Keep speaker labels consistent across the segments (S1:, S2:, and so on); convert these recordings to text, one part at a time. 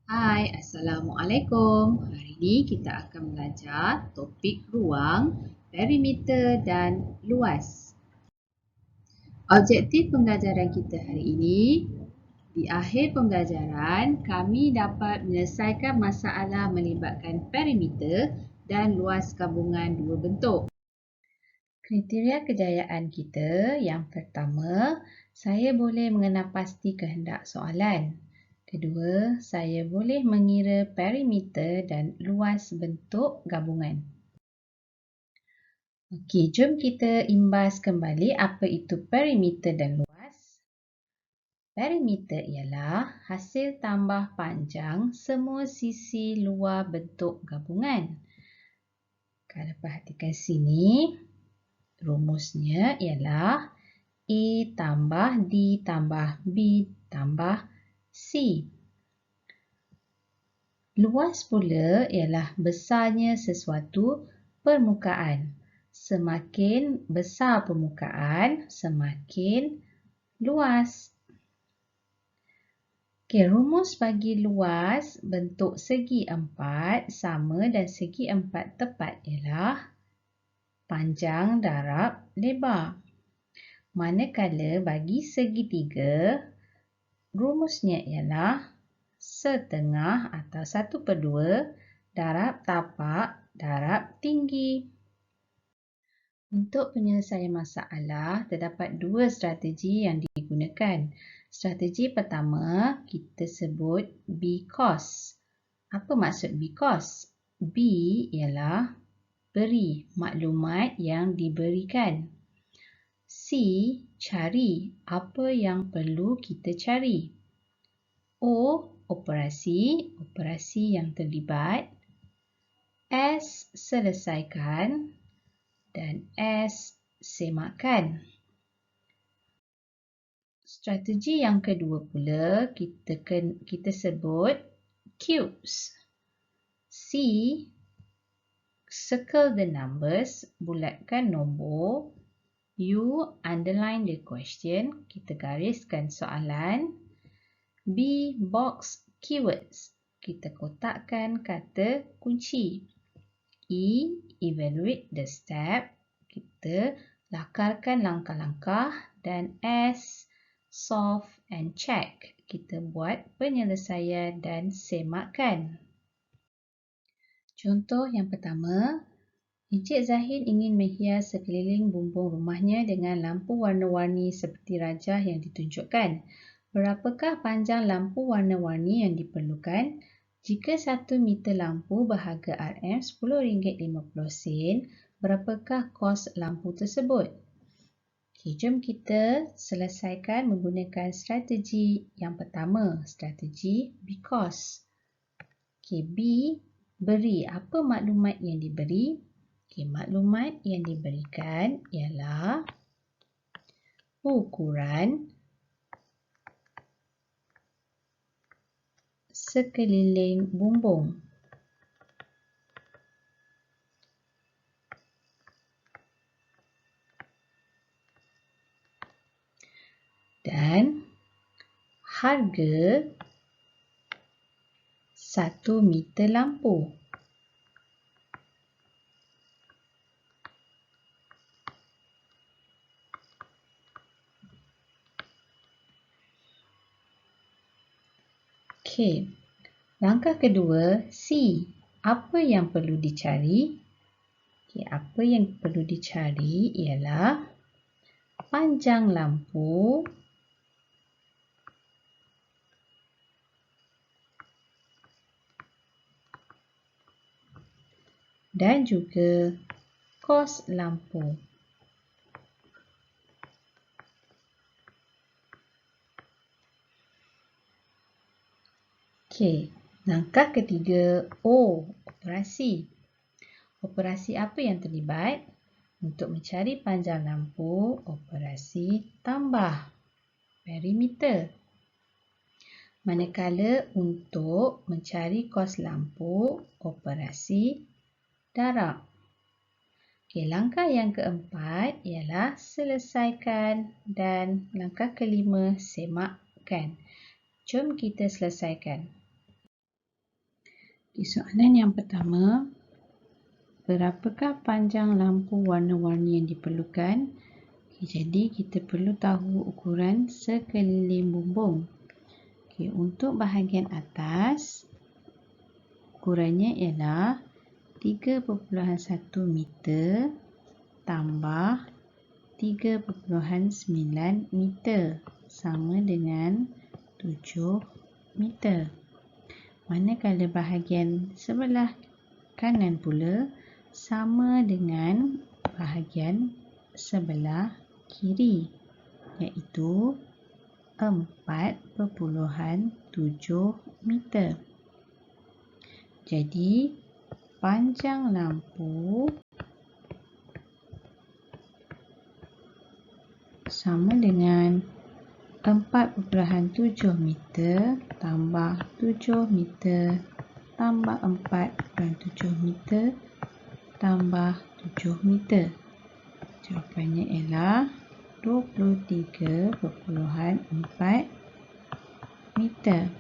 S1: Hai, Assalamualaikum. Hari ini kita akan belajar topik ruang, perimeter dan luas. Objektif pembelajaran kita hari ini, di akhir pembelajaran, kami dapat menyelesaikan masalah melibatkan perimeter dan luas gabungan dua bentuk. Kriteria kejayaan kita yang pertama, saya boleh mengenal pasti kehendak soalan. Kedua, saya boleh mengira perimeter dan luas bentuk gabungan. Okey, jom kita imbas kembali apa itu perimeter dan luas. Perimeter ialah hasil tambah panjang semua sisi luar bentuk gabungan. Kalau perhatikan sini, rumusnya ialah A tambah D tambah B tambah C. Luas pula ialah besarnya sesuatu permukaan. Semakin besar permukaan, semakin luas. Okey, rumus bagi luas bentuk segi empat sama dan segi empat tepat ialah panjang darab lebar. Manakala bagi segitiga, rumusnya ialah setengah atau 1/2 darab tapak darab tinggi. Untuk penyelesaian masalah, terdapat dua strategi yang digunakan. Strategi pertama, kita sebut B-cos. Apa maksud B-cos? B ialah beri, maklumat yang diberikan. C, cari, apa yang perlu kita cari. O, operasi yang terlibat. S, selesaikan. Dan S, semakkan. Strategi yang kedua pula kita sebut cubes. C, circle the numbers, bulatkan nombor. U, underline the question, kita gariskan soalan. B, box keywords, kita kotakkan kata kunci. E, evaluate the step, kita lakarkan langkah-langkah. Dan S, solve and check, kita buat penyelesaian dan semakkan. Contoh yang pertama, Encik Zahid ingin menghias sekeliling bumbung rumahnya dengan lampu warna-warni seperti rajah yang ditunjukkan. Berapakah panjang lampu warna-warni yang diperlukan? Jika 1 meter lampu berharga RM RM10.50, berapakah kos lampu tersebut? Okey, jom kita selesaikan menggunakan strategi yang pertama, strategi because. Okey, B, beri. Apa maklumat yang diberi? Okey, maklumat yang diberikan ialah ukuran sekeliling bumbung. Dan harga 1 meter lampu. Okey, langkah kedua, C. Apa yang perlu dicari? Okey, apa yang perlu dicari ialah panjang lampu dan juga kos lampu. Okey, langkah ketiga, O, operasi. Operasi apa yang terlibat? Untuk mencari panjang lampu, operasi tambah perimeter. Manakala untuk mencari kos lampu, operasi darab. Okey, langkah yang keempat ialah selesaikan dan langkah kelima semakkan. Jom kita selesaikan. Soalan yang pertama, berapakah panjang lampu warna-warni yang diperlukan? Jadi kita perlu tahu ukuran sekeliling bumbung. Untuk bahagian atas, ukurannya ialah 3.1 meter tambah 3.9 meter sama dengan 7 meter. Manakala bahagian sebelah kanan pula sama dengan bahagian sebelah kiri, iaitu 4.7 meter. Jadi, panjang lampu sama dengan 4.7 meter tambah 7 meter tambah 4.7 meter tambah 7 meter. Jawapannya ialah 23.4 meter.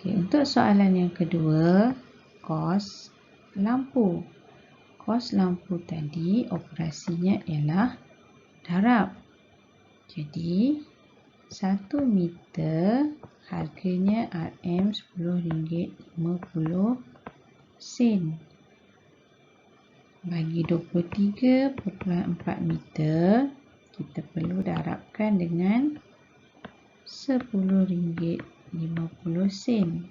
S1: Untuk soalan yang kedua, kos lampu. Kos lampu tadi operasinya ialah darab. Jadi, 1 meter harganya RM10.50. Bagi 23.4 meter, kita perlu darabkan dengan RM10.50.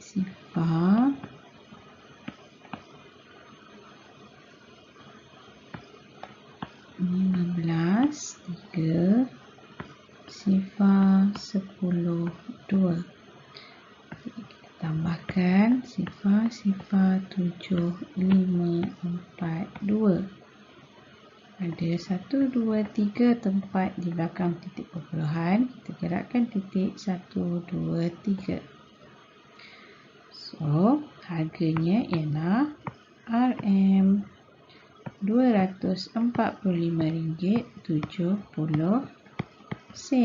S1: Sifar 15, 3, sifar 10, 2. Kita tambahkan sifar 7, 5, 4, 2. Ada 1, 2, 3 tempat di belakang titik perpuluhan. Kita gerakkan titik 1, 2, 3. So, harganya ialah RM245.70.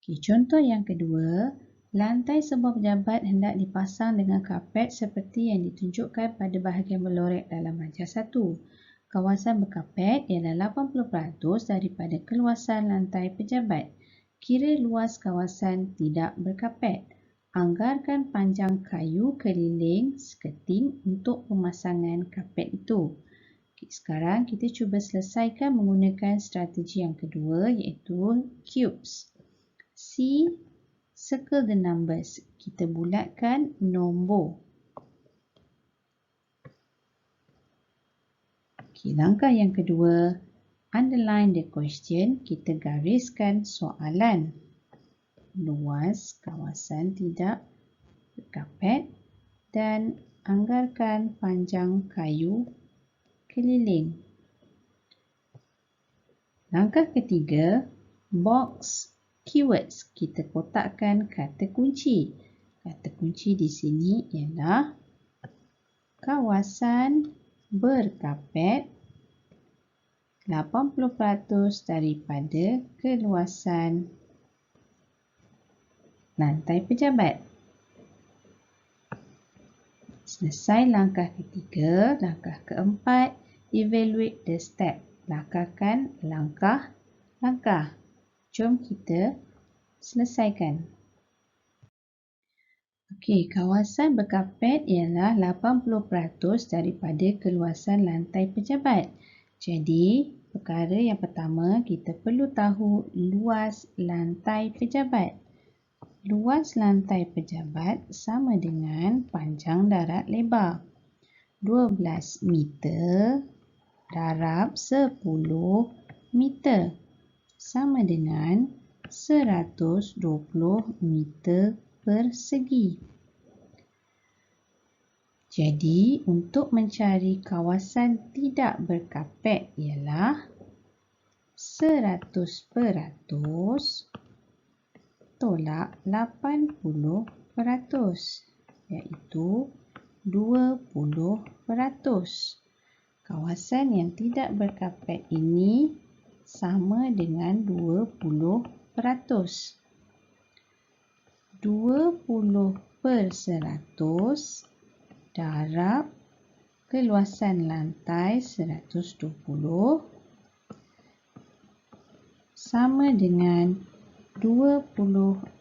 S1: Contoh yang kedua, lantai sebuah pejabat hendak dipasang dengan kapet seperti yang ditunjukkan pada bahagian berlorek dalam rajah 1. Kawasan berkapet ialah 80% daripada keluasan lantai pejabat. Kira luas kawasan tidak berkapet. Anggarkan panjang kayu keliling skirting untuk pemasangan kapet itu. Sekarang kita cuba selesaikan menggunakan strategi yang kedua, iaitu cubes. C, circle the numbers. Kita bulatkan nombor. Langkah yang kedua, underline the question. Kita gariskan soalan. Luas kawasan tidak berkapet dan anggarkan panjang kayu keliling. Langkah ketiga, box keywords. Kita kotakkan kata kunci. Kata kunci di sini ialah kawasan berkapet 80% daripada keluasan lantai pejabat. Selesai langkah ketiga. Langkah keempat, evaluate the step. Lakarkan langkah-langkah. Jom kita selesaikan. Kawasan berkapet ialah 80% daripada keluasan lantai pejabat. Jadi, perkara yang pertama, kita perlu tahu luas lantai pejabat. Luas lantai pejabat sama dengan panjang darat lebar. 12 meter darab 10 meter sama dengan 120 meter persegi. Jadi, untuk mencari kawasan tidak berkapet ialah 100% tolak 80%, iaitu 20%. Kawasan yang tidak berkapet ini sama dengan 20%. 20% darab keluasan lantai 120 sama dengan 24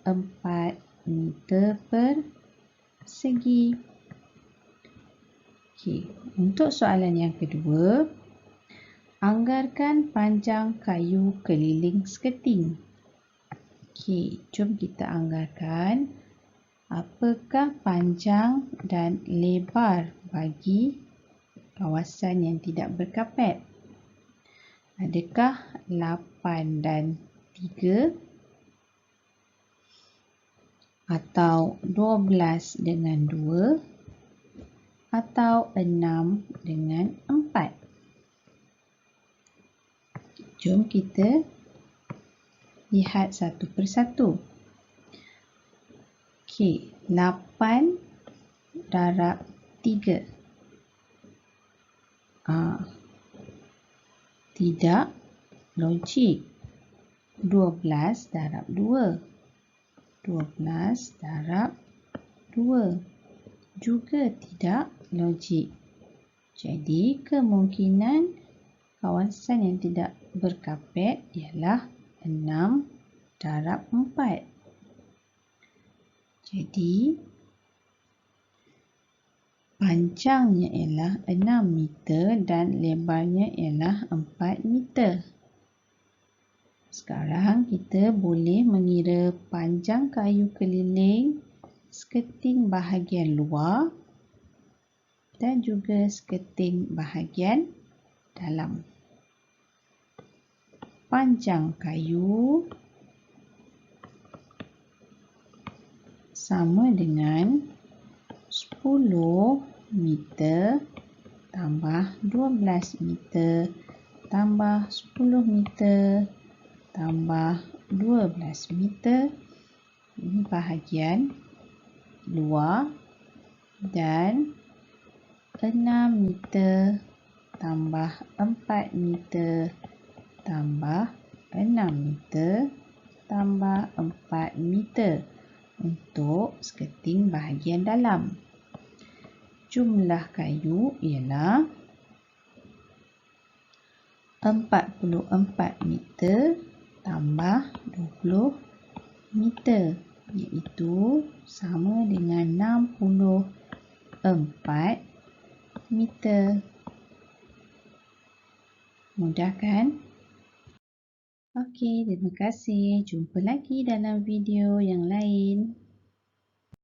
S1: meter persegi. Okey, untuk soalan yang kedua, anggarkan panjang kayu keliling skirting. Okey, jom kita anggarkan apakah panjang dan lebar bagi kawasan yang tidak berkapet. Adakah 8 dan 3 atau 12 dengan 2 atau 6 dengan 4? Jom kita lihat satu persatu. Okey, 8 darab 3. Tidak logik. 12 darab 2. 12 darab 2. Juga tidak logik. Jadi, kemungkinan kawasan yang tidak berkapet ialah 6 darab 4. Jadi, panjangnya ialah 6 meter dan lebarnya ialah 4 meter. Sekarang kita boleh mengira panjang kayu keliling skirting bahagian luar dan juga skirting bahagian dalam. Panjang kayu sama dengan 10 meter tambah 12 meter tambah 10 meter tambah 12 meter. Ini bahagian luar, dan 6 meter tambah 4 meter tambah 6 meter tambah 4 meter untuk skirting bahagian dalam. Jumlah kayu ialah 44 meter tambah 20 meter, iaitu sama dengan 64 meter. Mudah kan? Okey, terima kasih. Jumpa lagi dalam video yang lain.